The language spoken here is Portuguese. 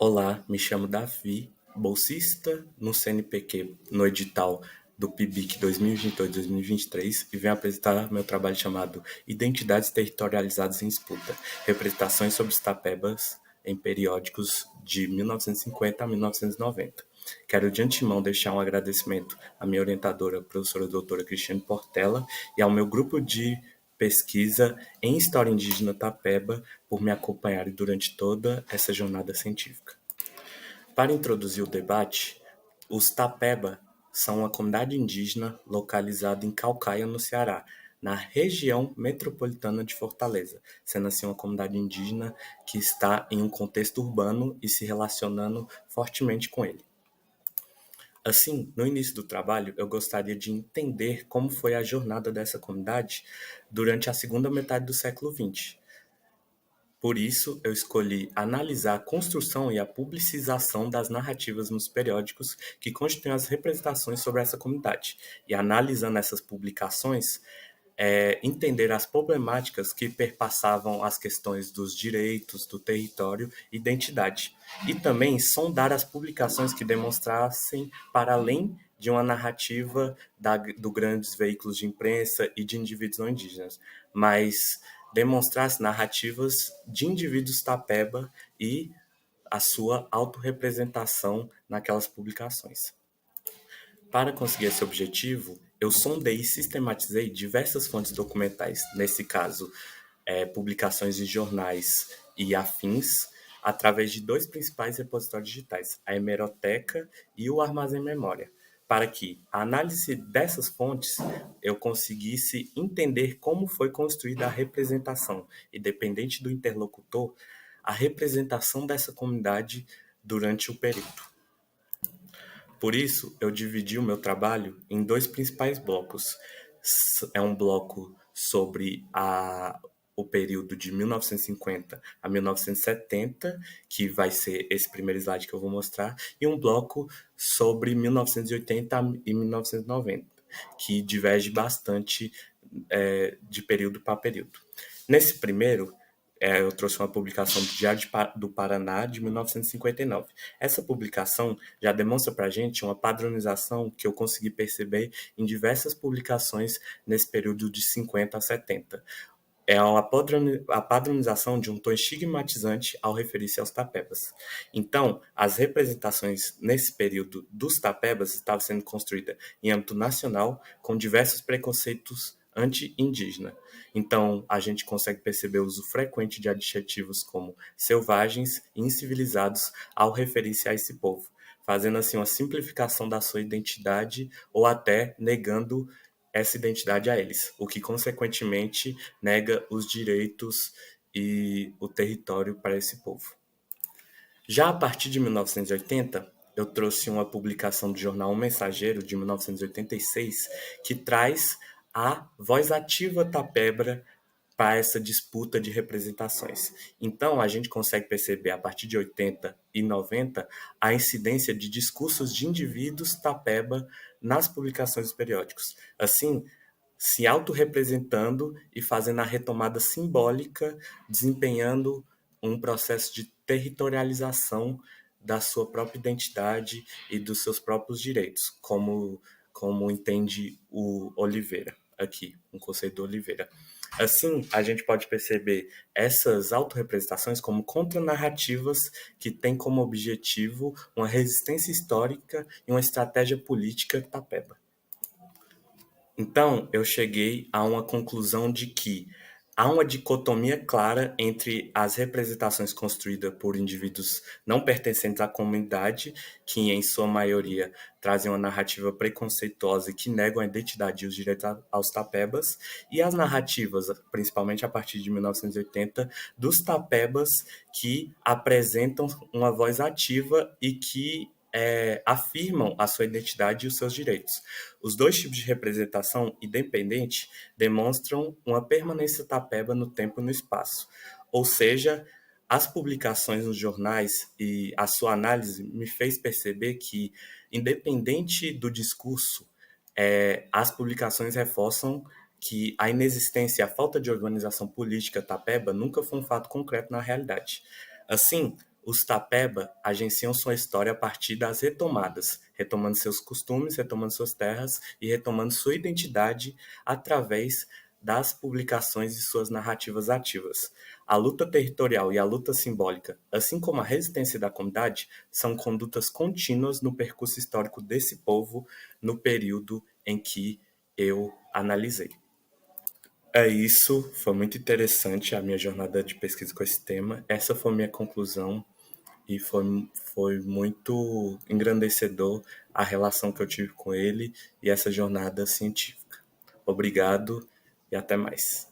Olá, me chamo Davi, bolsista no CNPq no edital do PIBIC 2022-2023 e venho apresentar meu trabalho chamado Identidades Territorializadas em Disputa, Representações sobre os Tapebas em Periódicos de 1950 a 1990. Quero de antemão deixar um agradecimento à minha orientadora, professora doutora Cristiane Portela, e ao meu grupo de pesquisa em História Indígena Tapeba por me acompanharem durante toda essa jornada científica. Para introduzir o debate, os Tapeba são uma comunidade indígena localizada em Caucaia, no Ceará, na região metropolitana de Fortaleza, sendo assim uma comunidade indígena que está em um contexto urbano e se relacionando fortemente com ele. Assim, no início do trabalho, eu gostaria de entender como foi a jornada dessa comunidade durante a segunda metade do século XX. Por isso, eu escolhi analisar a construção e a publicização das narrativas nos periódicos que constituem as representações sobre essa comunidade. E analisando essas publicações, entender as problemáticas que perpassavam as questões dos direitos, do território e identidade. E também sondar as publicações que demonstrassem para além de uma narrativa do grandes veículos de imprensa e de indivíduos não indígenas, mas demonstrasse narrativas de indivíduos tapeba e a sua autorrepresentação naquelas publicações. Para conseguir esse objetivo, eu sondei e sistematizei diversas fontes documentais, nesse caso, publicações de jornais e afins, através de dois principais repositórios digitais, a Hemeroteca e o Armazém Memória, para que a análise dessas fontes eu conseguisse entender como foi construída a representação, independente do interlocutor, a representação dessa comunidade durante o período. Por isso, eu dividi o meu trabalho em dois principais blocos. É um bloco sobre o período de 1950 a 1970, que vai ser esse primeiro slide que eu vou mostrar, e um bloco sobre 1980 e 1990, que diverge bastante de período para período. Nesse primeiro, eu trouxe uma publicação do Diário do Paraná, de 1959. Essa publicação já demonstra para a gente uma padronização que eu consegui perceber em diversas publicações nesse período de 50 a 70. É a padronização de um tom estigmatizante ao referir-se aos tapebas. Então, as representações nesse período dos tapebas estavam sendo construídas em âmbito nacional, com diversos preconceitos anti-indígena. Então, a gente consegue perceber o uso frequente de adjetivos como selvagens e incivilizados ao referir-se a esse povo, fazendo assim uma simplificação da sua identidade ou até negando essa identidade a eles, o que consequentemente nega os direitos e o território para esse povo. Já a partir de 1980, eu trouxe uma publicação do jornal O Mensageiro, de 1986, que traz a voz ativa tapebra para essa disputa de representações. Então, a gente consegue perceber, a partir de 80 e 90, a incidência de discursos de indivíduos tapeba nas publicações dos periódicos. Assim, se autorrepresentando e fazendo a retomada simbólica, desempenhando um processo de territorialização da sua própria identidade e dos seus próprios direitos, como entende o Oliveira, aqui, um conceito do Oliveira. Assim, a gente pode perceber essas autorrepresentações como contranarrativas que têm como objetivo uma resistência histórica e uma estratégia política tapeba. Então, eu cheguei a uma conclusão de que há uma dicotomia clara entre as representações construídas por indivíduos não pertencentes à comunidade, que em sua maioria trazem uma narrativa preconceituosa e que negam a identidade e os direitos aos tapebas, e as narrativas, principalmente a partir de 1980, dos tapebas que apresentam uma voz ativa e que afirmam a sua identidade e os seus direitos. Os dois tipos de representação independente demonstram uma permanência tapeba no tempo e no espaço. Ou seja, as publicações nos jornais e a sua análise me fez perceber que, independente do discurso, as publicações reforçam que a inexistência e a falta de organização política tapeba nunca foi um fato concreto na realidade. Assim, Os Tapeba agenciam sua história a partir das retomadas, retomando seus costumes, retomando suas terras e retomando sua identidade através das publicações de suas narrativas ativas. A luta territorial e a luta simbólica, assim como a resistência da comunidade, são condutas contínuas no percurso histórico desse povo no período em que eu analisei. É isso, foi muito interessante a minha jornada de pesquisa com esse tema. Essa foi a minha conclusão e foi muito engrandecedor a relação que eu tive com ele e essa jornada científica. Obrigado e até mais.